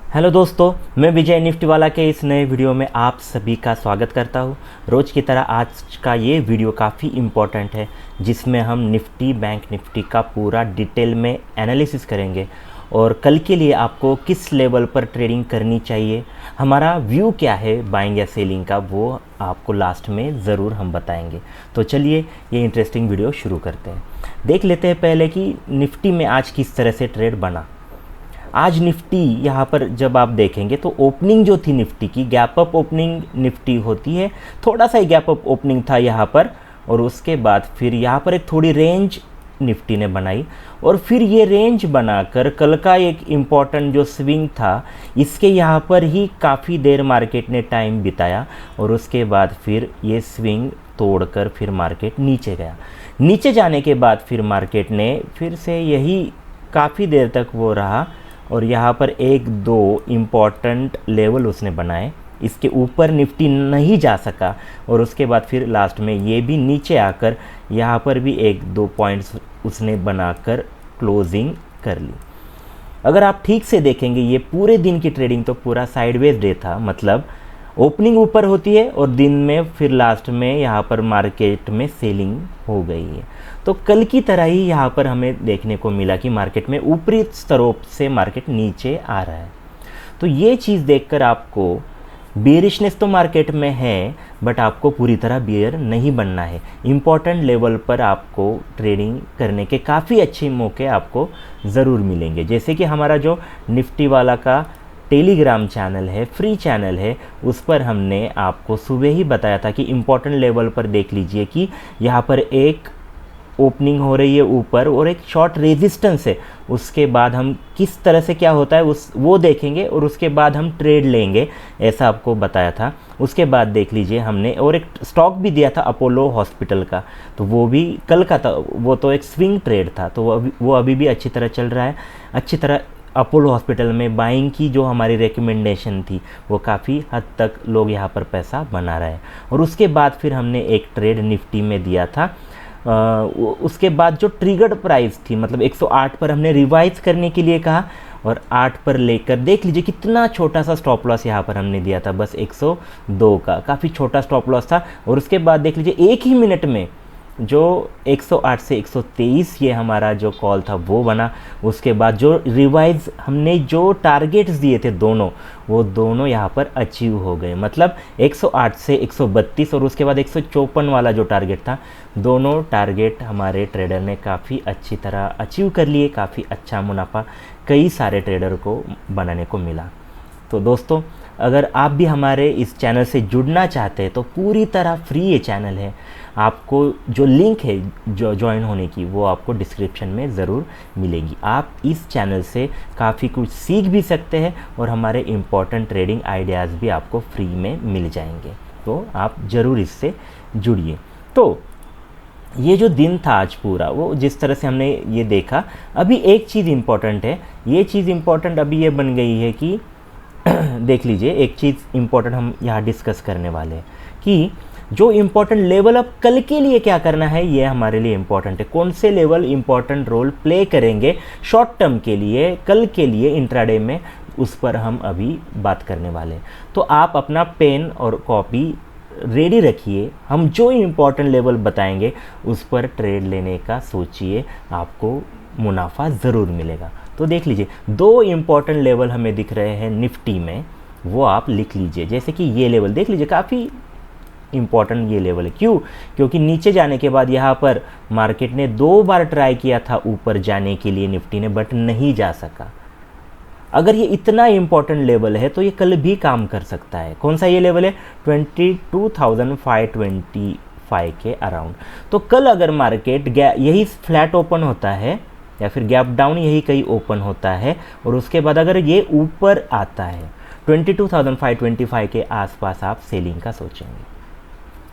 Hello दोस्तों, मैं विजय Nifty वाला के इस नए वीडियो में आप सभी का स्वागत करता हूं। रोज़ की तरह आज का ये वीडियो काफ़ी इम्पोर्टेंट है, जिसमें हम निफ्टी बैंक निफ्टी का पूरा डिटेल में एनालिसिस करेंगे और कल के लिए आपको किस लेवल पर ट्रेडिंग करनी चाहिए, हमारा व्यू क्या है बाइंग या सेलिंग का, वो आपको लास्ट में ज़रूर हम बताएंगे। तो चलिए ये इंटरेस्टिंग वीडियो शुरू करते हैं। देख लेते हैं पहले कि निफ्टी में आज किस तरह से ट्रेड बना। आज निफ्टी यहाँ पर जब आप देखेंगे तो ओपनिंग जो थी निफ्टी की, गैप अप ओपनिंग निफ्टी होती है, थोड़ा सा ही गैप अप ओपनिंग था यहाँ पर, और उसके बाद फिर यहाँ पर एक थोड़ी रेंज निफ्टी ने बनाई और फिर ये रेंज बनाकर कल का एक इम्पॉर्टेंट जो स्विंग था, इसके यहाँ पर ही काफ़ी देर मार्केट ने टाइम बिताया और उसके बाद फिर ये स्विंग तोड़कर फिर मार्केट नीचे गया। नीचे जाने के बाद फिर मार्केट ने फिर से यही काफ़ी देर तक वो रहा और यहाँ पर एक दो इम्पॉर्टेंट लेवल उसने बनाए, इसके ऊपर निफ्टी नहीं जा सका और उसके बाद फिर लास्ट में ये भी नीचे आकर यहाँ पर भी एक दो पॉइंट्स उसने बनाकर क्लोजिंग कर ली। अगर आप ठीक से देखेंगे ये पूरे दिन की ट्रेडिंग तो पूरा साइडवेज डे था, मतलब ओपनिंग ऊपर होती है और दिन में फिर लास्ट में यहाँ पर मार्केट में सेलिंग हो गई है। तो कल की तरह ही यहाँ पर हमें देखने को मिला कि मार्केट में ऊपरी स्तरों से मार्केट नीचे आ रहा है। तो ये चीज़ देखकर आपको बेरिशनेस तो मार्केट में है, बट आपको पूरी तरह बियर नहीं बनना है। इम्पॉर्टेंट लेवल पर आपको ट्रेडिंग करने के काफ़ी अच्छे मौके आपको ज़रूर मिलेंगे। जैसे कि हमारा जो निफ्टी वाला का टेलीग्राम चैनल है, फ्री चैनल है, उस पर हमने आपको सुबह ही बताया था कि इम्पॉर्टेंट लेवल पर देख लीजिए कि यहाँ पर एक ओपनिंग हो रही है ऊपर और एक शॉर्ट रेजिस्टेंस है, उसके बाद हम किस तरह से क्या होता है वो देखेंगे और उसके बाद हम ट्रेड लेंगे, ऐसा आपको बताया था। उसके बाद देख लीजिए हमने और एक स्टॉक भी दिया था अपोलो हॉस्पिटल का, तो वो भी कल का था, वो तो एक स्विंग ट्रेड था, तो वो अभी भी अच्छी तरह चल रहा है। अच्छी तरह अपोलो हॉस्पिटल में बाइंग की जो हमारी रिकमेंडेशन थी वो काफ़ी हद तक लोग यहाँ पर पैसा बना रहे हैं। और उसके बाद फिर हमने एक ट्रेड निफ्टी में दिया था। उसके बाद जो ट्रिगर्ड प्राइस थी, मतलब 108 पर हमने रिवाइज करने के लिए कहा और 8 पर लेकर देख लीजिए कितना छोटा सा स्टॉप लॉस यहाँ पर हमने दिया था, बस 102 का, काफ़ी छोटा स्टॉप लॉस था। और उसके बाद देख लीजिए एक ही मिनट में जो 108 से 123 ये हमारा जो कॉल था वो बना। उसके बाद जो रिवाइज हमने जो टारगेट्स दिए थे दोनों, वो दोनों यहाँ पर अचीव हो गए, मतलब 108 से 132 और उसके बाद 154 वाला जो टारगेट था, दोनों टारगेट हमारे ट्रेडर ने काफ़ी अच्छी तरह अचीव कर लिए। काफ़ी अच्छा मुनाफा कई सारे ट्रेडर को बनाने को मिला। तो दोस्तों, अगर आप भी हमारे इस चैनल से जुड़ना चाहते हैं तो पूरी तरह फ्री ये चैनल है। आपको जो लिंक है जो ज्वाइन होने की, वो आपको डिस्क्रिप्शन में ज़रूर मिलेगी। आप इस चैनल से काफ़ी कुछ सीख भी सकते हैं और हमारे इम्पॉर्टेंट ट्रेडिंग आइडियाज़ भी आपको फ्री में मिल जाएंगे, तो आप ज़रूर इससे जुड़िए। तो ये जो दिन था आज पूरा, वो जिस तरह से हमने ये देखा, अभी एक चीज़ इम्पॉर्टेंट है। ये चीज़ इम्पॉर्टेंट अभी ये बन गई है कि देख लीजिए, एक चीज़ इम्पॉर्टेंट हम यहाँ डिस्कस करने वाले हैं कि जो इम्पॉर्टेंट लेवल अब कल के लिए क्या करना है, ये हमारे लिए इम्पॉर्टेंट है। कौन से लेवल इम्पॉर्टेंट रोल प्ले करेंगे शॉर्ट टर्म के लिए, कल के लिए इंट्राडे में, उस पर हम अभी बात करने वाले हैं। तो आप अपना पेन और कॉपी रेडी रखिए, हम जो इम्पॉर्टेंट लेवल बताएंगे उस पर ट्रेड लेने का सोचिए, आपको मुनाफा ज़रूर मिलेगा। तो देख लीजिए, दो इम्पॉर्टेंट लेवल हमें दिख रहे हैं निफ्टी में, वो आप लिख लीजिए। जैसे कि ये लेवल देख लीजिए, काफ़ी इम्पॉर्टेंट ये लेवल है। क्यों? क्योंकि नीचे जाने के बाद यहाँ पर मार्केट ने 2 बार ट्राई किया था ऊपर जाने के लिए निफ्टी ने, बट नहीं जा सका। अगर ये इतना इम्पॉर्टेंट लेवल है तो ये कल भी काम कर सकता है। कौन सा ये लेवल है? 22,525 के अराउंड। तो कल अगर मार्केट यही फ्लैट ओपन होता है या फिर गैप डाउन यही कहीं ओपन होता है और उसके बाद अगर ये ऊपर आता है 22,525 के आसपास, आप सेलिंग का सोचेंगे।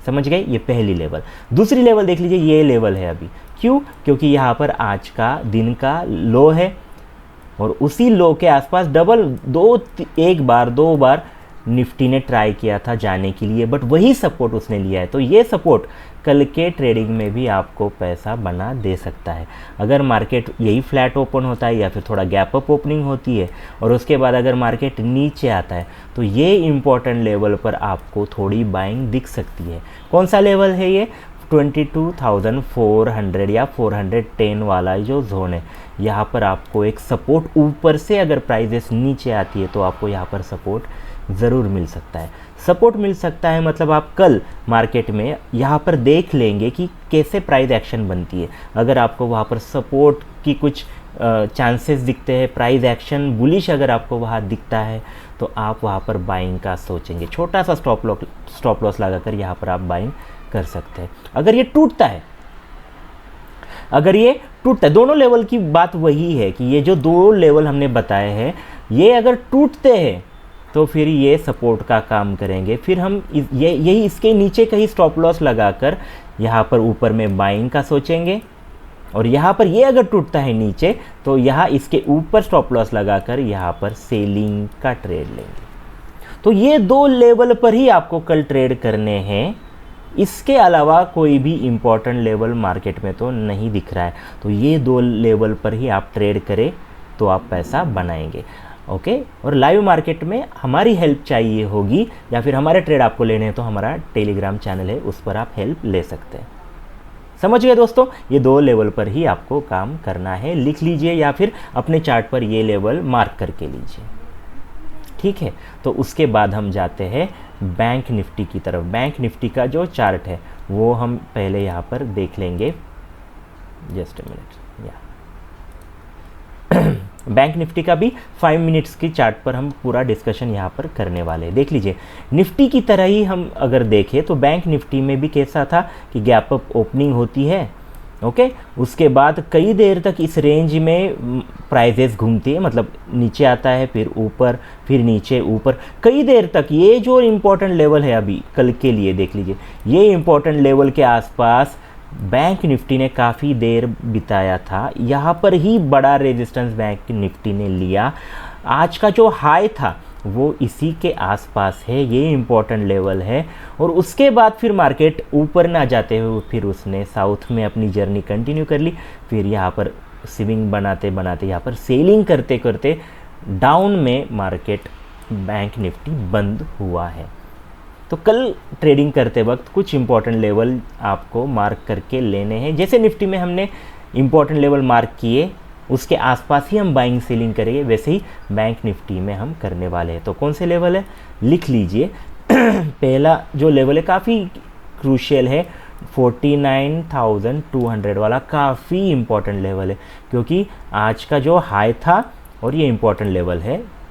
समझ गए? ये पहली लेवल। दूसरी लेवल देख लीजिए, ये लेवल है अभी। क्यों? क्योंकि यहाँ पर आज का दिन का लो है और उसी लो के आसपास एक बार दो बार निफ्टी ने ट्राई किया था जाने के लिए, बट वही सपोर्ट उसने लिया है। तो ये सपोर्ट कल के ट्रेडिंग में भी आपको पैसा बना दे सकता है। अगर मार्केट यही फ्लैट ओपन होता है या फिर थोड़ा गैप अप ओपनिंग होती है और उसके बाद अगर मार्केट नीचे आता है तो ये इम्पॉर्टेंट लेवल पर आपको थोड़ी बाइंग दिख सकती है। कौन सा लेवल है ये? 22,400 या 410 वाला जो जोन है, यहाँ पर आपको एक सपोर्ट ऊपर से अगर प्राइजेस नीचे आती है तो आपको यहाँ पर सपोर्ट ज़रूर मिल सकता है। सपोर्ट मिल सकता है मतलब आप कल मार्केट में यहाँ पर देख लेंगे कि कैसे प्राइस एक्शन बनती है। अगर आपको वहाँ पर सपोर्ट की कुछ चांसेस दिखते हैं, प्राइस एक्शन बुलिश अगर आपको वहाँ दिखता है तो आप वहाँ पर बाइंग का सोचेंगे। छोटा सा स्टॉप लॉस लगाकर यहाँ पर आप बाइंग कर सकते हैं। अगर ये टूटता है, दोनों लेवल की बात वही है कि ये जो दो लेवल हमने बताए हैं ये अगर टूटते हैं तो फिर ये सपोर्ट का काम करेंगे। फिर हम यही इसके नीचे कहीं स्टॉप लॉस लगाकर यहाँ पर ऊपर में बाइंग का सोचेंगे, और यहाँ पर ये अगर टूटता है नीचे तो यहाँ इसके ऊपर स्टॉप लॉस लगाकर यहाँ पर सेलिंग का ट्रेड लेंगे। तो ये दो लेवल पर ही आपको कल ट्रेड करने हैं। इसके अलावा कोई भी इम्पॉर्टेंट लेवल मार्केट में तो नहीं दिख रहा है। तो ये दो लेवल पर ही आप ट्रेड करें तो आप पैसा बनाएंगे। ओके, और लाइव मार्केट में हमारी हेल्प चाहिए होगी या फिर हमारे ट्रेड आपको लेने हैं तो हमारा टेलीग्राम चैनल है, उस पर आप हेल्प ले सकते हैं। समझ गए दोस्तों? ये दो लेवल पर ही आपको काम करना है। लिख लीजिए या फिर अपने चार्ट पर ये लेवल मार्क करके लीजिए। ठीक है, तो उसके बाद हम जाते हैं बैंक निफ्टी की तरफ। बैंक निफ्टी का जो चार्ट है वो हम पहले यहाँ पर देख लेंगे। जस्ट अ मिनट, या बैंक निफ्टी का भी 5 मिनट्स की चार्ट पर हम पूरा डिस्कशन यहाँ पर करने वाले हैं। देख लीजिए, निफ्टी की तरह ही हम अगर देखें तो बैंक निफ्टी में भी कैसा था कि गैप अप ओपनिंग होती है। ओके, उसके बाद कई देर तक इस रेंज में प्राइजेस घूमती है, मतलब नीचे आता है फिर ऊपर फिर नीचे ऊपर कई देर तक। ये जो इम्पोर्टेंट लेवल है अभी कल के लिए देख लीजिए, ये इम्पोर्टेंट लेवल के आसपास बैंक निफ्टी ने काफ़ी देर बिताया था। यहाँ पर ही बड़ा रेजिस्टेंस बैंक निफ्टी ने लिया। आज का जो हाई था वो इसी के आसपास है, ये इम्पोर्टेंट लेवल है। और उसके बाद फिर मार्केट ऊपर ना जाते हुए फिर उसने साउथ में अपनी जर्नी कंटिन्यू कर ली। फिर यहाँ पर स्विंग बनाते बनाते यहाँ पर सेलिंग करते करते डाउन में मार्केट बैंक निफ्टी बंद हुआ है। तो कल ट्रेडिंग करते वक्त कुछ इंपॉर्टेंट लेवल आपको मार्क करके लेने हैं। जैसे निफ्टी में हमने इंपॉर्टेंट लेवल मार्क किए उसके आसपास ही हम बाइंग सेलिंग करेंगे, वैसे ही बैंक निफ्टी में हम करने वाले हैं। तो कौन से लेवल है लिख लीजिए। पहला जो लेवल है काफ़ी क्रूशियल है, 49,200 वाला काफ़ी इम्पॉर्टेंट लेवल है, क्योंकि आज का जो हाई था और ये इम्पॉर्टेंट लेवल है,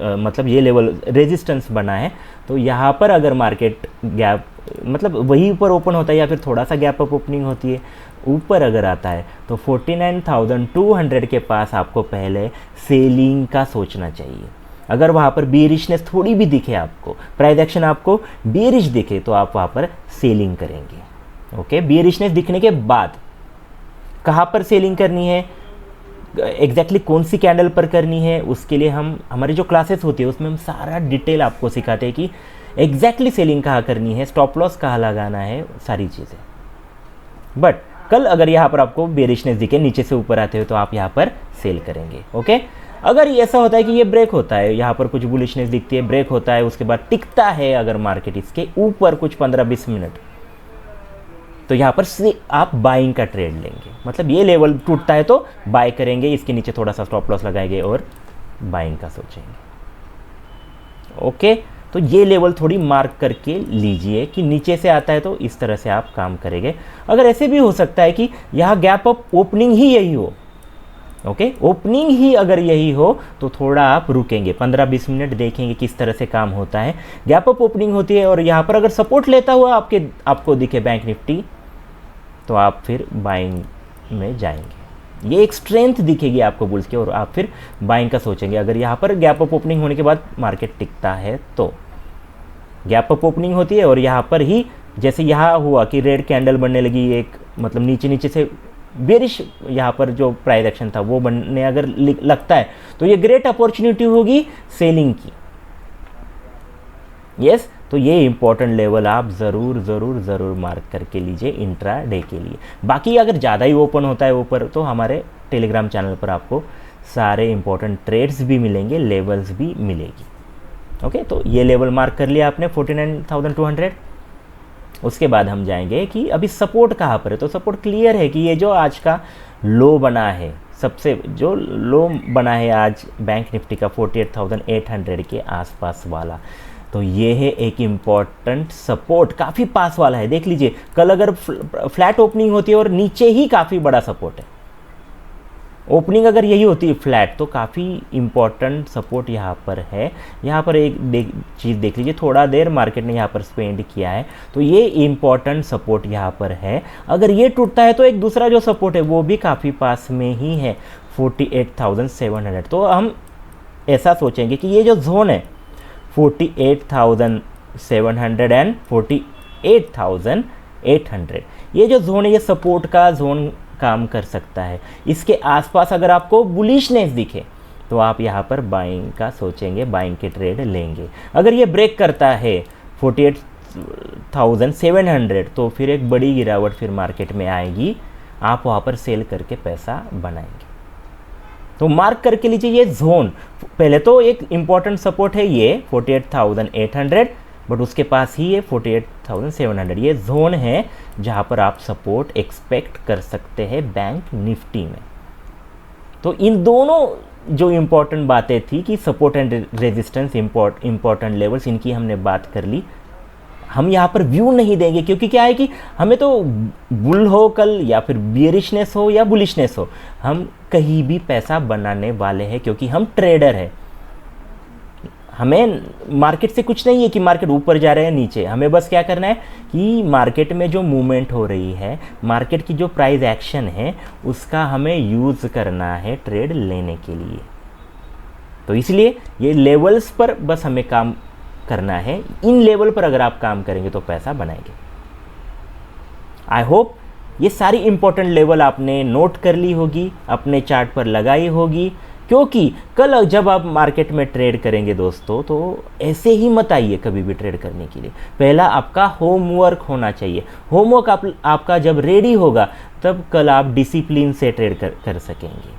मतलब ये लेवल रेजिस्टेंस बना है। तो यहाँ पर अगर मार्केट गैप मतलब वही ऊपर ओपन होता है या फिर थोड़ा सा गैप अप ओपनिंग होती है, ऊपर अगर आता है तो 49,200 के पास आपको पहले सेलिंग का सोचना चाहिए। अगर वहाँ पर बेरिशनेस थोड़ी भी दिखे, आपको प्राइस एक्शन आपको बेरिश दिखे तो आप वहाँ पर सेलिंग करेंगे। ओके, बेरिशनेस दिखने के बाद कहाँ पर सेलिंग करनी है, एग्जैक्टली कौन सी कैंडल पर करनी है, उसके लिए हम हमारी जो क्लासेस होती है उसमें हम सारा डिटेल आपको सिखाते हैं कि एग्जैक्टली सेलिंग कहाँ करनी है, स्टॉप लॉस कहाँ लगाना है, सारी चीज़ें। बट कल अगर यहाँ पर आपको बेरिशनेस दिखे नीचे से ऊपर आते हो तो आप यहाँ पर सेल करेंगे। ओके, अगर ऐसा होता है कि ये ब्रेक होता है, यहाँ पर कुछ बुलिशनेस दिखती है, ब्रेक होता है, उसके बाद टिकता है अगर मार्केट इसके ऊपर कुछ 15-20 मिनट, तो यहाँ पर से आप बाइंग का ट्रेड लेंगे। मतलब ये लेवल टूटता है तो बाय करेंगे, इसके नीचे थोड़ा सा स्टॉप लॉस लगाएंगे और बाइंग का सोचेंगे। ओके, तो ये लेवल थोड़ी मार्क करके लीजिए कि नीचे से आता है तो इस तरह से आप काम करेंगे। अगर ऐसे भी हो सकता है कि यहाँ गैप अप ओपनिंग ही यही हो, ओके, ओपनिंग ही अगर यही हो तो थोड़ा आप रुकेंगे, 15-20 मिनट देखेंगे किस तरह से काम होता है। गैप अप ओपनिंग होती है और यहाँ पर अगर सपोर्ट लेता हुआ आपको दिखे बैंक निफ्टी तो आप फिर बाइंग में जाएंगे। ये एक स्ट्रेंथ दिखेगी आपको बुल्स की और आप फिर बाइंग का सोचेंगे। अगर यहाँ पर गैप अप ओपनिंग होने के बाद मार्केट टिकता है तो गैप अप ओपनिंग होती है और यहाँ पर ही जैसे यहाँ हुआ कि रेड कैंडल बनने लगी, एक मतलब नीचे से बेरिश यहाँ पर जो प्राइस एक्शन था वो बनने अगर लगता है तो ये ग्रेट अपॉर्चुनिटी होगी सेलिंग की। यस, तो ये इंपॉर्टेंट लेवल आप ज़रूर मार्क करके लीजिए इंट्रा डे के लिए। बाकी अगर ज़्यादा ही ओपन होता है ऊपर तो हमारे टेलीग्राम चैनल पर आपको सारे इंपॉर्टेंट ट्रेड्स भी मिलेंगे, लेवल्स भी मिलेगी। ओके, तो ये लेवल मार्क कर लिया आपने 49,200। उसके बाद हम जाएंगे कि अभी सपोर्ट कहाँ पर है। तो सपोर्ट क्लियर है कि ये जो आज का लो बना है, सबसे जो लो बना है आज बैंक निफ्टी का 48,800 के आसपास वाला, तो ये है एक इम्पॉर्टेंट सपोर्ट, काफ़ी पास वाला है। देख लीजिए, कल अगर फ्लैट ओपनिंग होती है और नीचे ही काफ़ी बड़ा सपोर्ट है, ओपनिंग अगर यही होती है फ्लैट, तो काफ़ी इम्पॉर्टेंट सपोर्ट यहाँ पर है। यहाँ पर एक चीज़ देख लीजिए, थोड़ा देर मार्केट ने यहाँ पर स्पेंड किया है, तो ये इम्पॉर्टेंट सपोर्ट यहाँ पर है। अगर ये टूटता है तो एक दूसरा जो सपोर्ट है वो भी काफ़ी पास में ही है, 48,700। तो हम ऐसा सोचेंगे कि ये जो जोन है 48,700 एंड 48,800, ये जो जोन है ये सपोर्ट का जोन काम कर सकता है। इसके आसपास अगर आपको बुलिशनेस दिखे तो आप यहाँ पर बाइंग का सोचेंगे, बाइंग के ट्रेड लेंगे। अगर ये ब्रेक करता है 48,700 तो फिर एक बड़ी गिरावट फिर मार्केट में आएगी, आप वहाँ पर सेल करके पैसा बनाएंगे। तो मार्क करके लीजिए ये जोन, पहले तो एक इम्पॉर्टेंट सपोर्ट है ये 48,800, बट उसके पास ही ये 48,700, ये जोन है जहाँ पर आप सपोर्ट एक्सपेक्ट कर सकते हैं बैंक निफ्टी में। तो इन दोनों जो इम्पॉर्टेंट बातें थी कि support and resistance, important levels, इनकी हमने बात कर ली। हम यहाँ पर व्यू नहीं देंगे क्योंकि क्या है कि हमें तो बुल हो कल या फिर बियरिशनेस हो या बुलिशनेस हो, हम कहीं भी पैसा बनाने वाले हैं क्योंकि हम ट्रेडर हैं। हमें मार्केट से कुछ नहीं है कि मार्केट ऊपर जा रहा है नीचे, हमें बस क्या करना है कि मार्केट में जो मूवमेंट हो रही है, मार्केट की जो प्राइस एक्शन है, उसका हमें यूज़ करना है ट्रेड लेने के लिए। तो इसलिए ये लेवल्स पर बस हमें काम करना है, इन लेवल पर अगर आप काम करेंगे तो पैसा बनाएंगे। आई होप ये सारी इंपॉर्टेंट लेवल आपने नोट कर ली होगी, अपने चार्ट पर लगाई होगी, क्योंकि कल जब आप मार्केट में ट्रेड करेंगे दोस्तों, तो ऐसे ही मत आइए कभी भी ट्रेड करने के लिए। पहला आपका होमवर्क होना चाहिए। होमवर्क आपका जब रेडी होगा तब कल आप डिसिप्लिन से ट्रेड कर सकेंगे।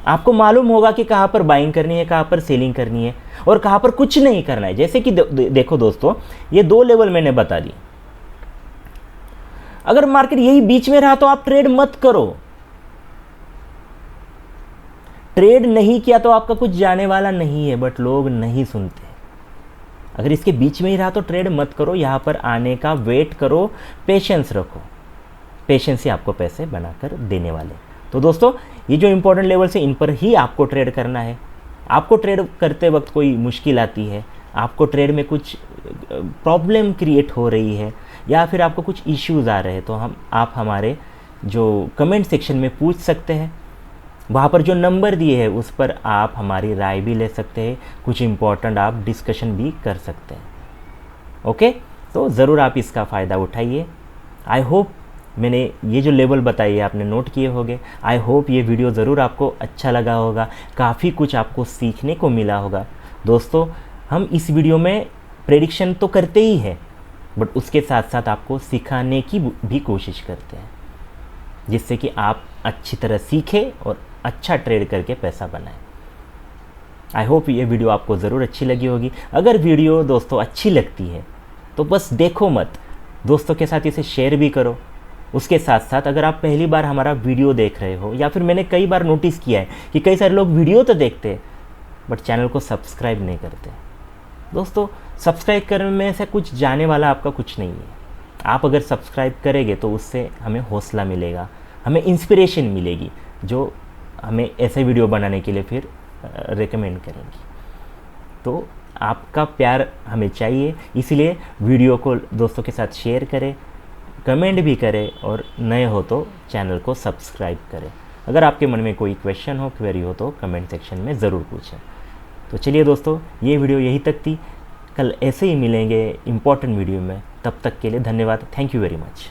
आपको मालूम होगा कि कहाँ पर बाइंग करनी है, कहाँ पर सेलिंग करनी है और कहाँ पर कुछ नहीं करना है। जैसे कि देखो दोस्तों, ये दो लेवल मैंने बता दी। अगर मार्केट यही बीच में रहा तो आप ट्रेड मत करो। ट्रेड नहीं किया तो आपका कुछ जाने वाला नहीं है, बट लोग नहीं सुनते। अगर इसके बीच में ही रहा तो ट्रेड मत करो, यहाँ पर आने का वेट करो, पेशेंस रखो। पेशेंस ही आपको पैसे बनाकर देने वाले। तो दोस्तों, ये जो इंपॉर्टेंट लेवल्स है इन पर ही आपको ट्रेड करना है। आपको ट्रेड करते वक्त कोई मुश्किल आती है, आपको ट्रेड में कुछ प्रॉब्लम क्रिएट हो रही है या फिर आपको कुछ इश्यूज़ आ रहे हैं, तो आप हमारे जो कमेंट सेक्शन में पूछ सकते हैं। वहाँ पर जो नंबर दिए हैं उस पर आप हमारी राय भी ले सकते हैं, कुछ इम्पोर्टेंट आप डिस्कशन भी कर सकते हैं। ओके, तो ज़रूर आप इसका फ़ायदा उठाइए। आई होप मैंने ये जो लेवल बताई है आपने नोट किए होंगे। आई होप ये वीडियो ज़रूर आपको अच्छा लगा होगा, काफ़ी कुछ आपको सीखने को मिला होगा। दोस्तों, हम इस वीडियो में प्रेडिक्शन तो करते ही हैं, बट उसके साथ साथ आपको सिखाने की भी कोशिश करते हैं, जिससे कि आप अच्छी तरह सीखें और अच्छा ट्रेड करके पैसा बनाएं। आई होप ये वीडियो आपको ज़रूर अच्छी लगी होगी। अगर वीडियो दोस्तों अच्छी लगती है तो बस देखो मत, दोस्तों के साथ इसे शेयर भी करो। उसके साथ साथ अगर आप पहली बार हमारा वीडियो देख रहे हो, या फिर मैंने कई बार नोटिस किया है कि कई सारे लोग वीडियो तो देखते हैं बट चैनल को सब्सक्राइब नहीं करते। दोस्तों, सब्सक्राइब करने में से कुछ जाने वाला आपका कुछ नहीं है। आप अगर सब्सक्राइब करेंगे तो उससे हमें हौसला मिलेगा, हमें इंस्पिरेशन मिलेगी, जो हमें ऐसे वीडियो बनाने के लिए फिर रेकमेंड करेंगी। तो आपका प्यार हमें चाहिए, इसलिए वीडियो को दोस्तों के साथ शेयर करें, कमेंट भी करें और नए हो तो चैनल को सब्सक्राइब करें। अगर आपके मन में कोई क्वेश्चन हो, क्वेरी हो तो कमेंट सेक्शन में ज़रूर पूछें। तो चलिए दोस्तों, ये वीडियो यही तक थी। कल ऐसे ही मिलेंगे इम्पॉर्टेंट वीडियो में, तब तक के लिए धन्यवाद। Thank you very much.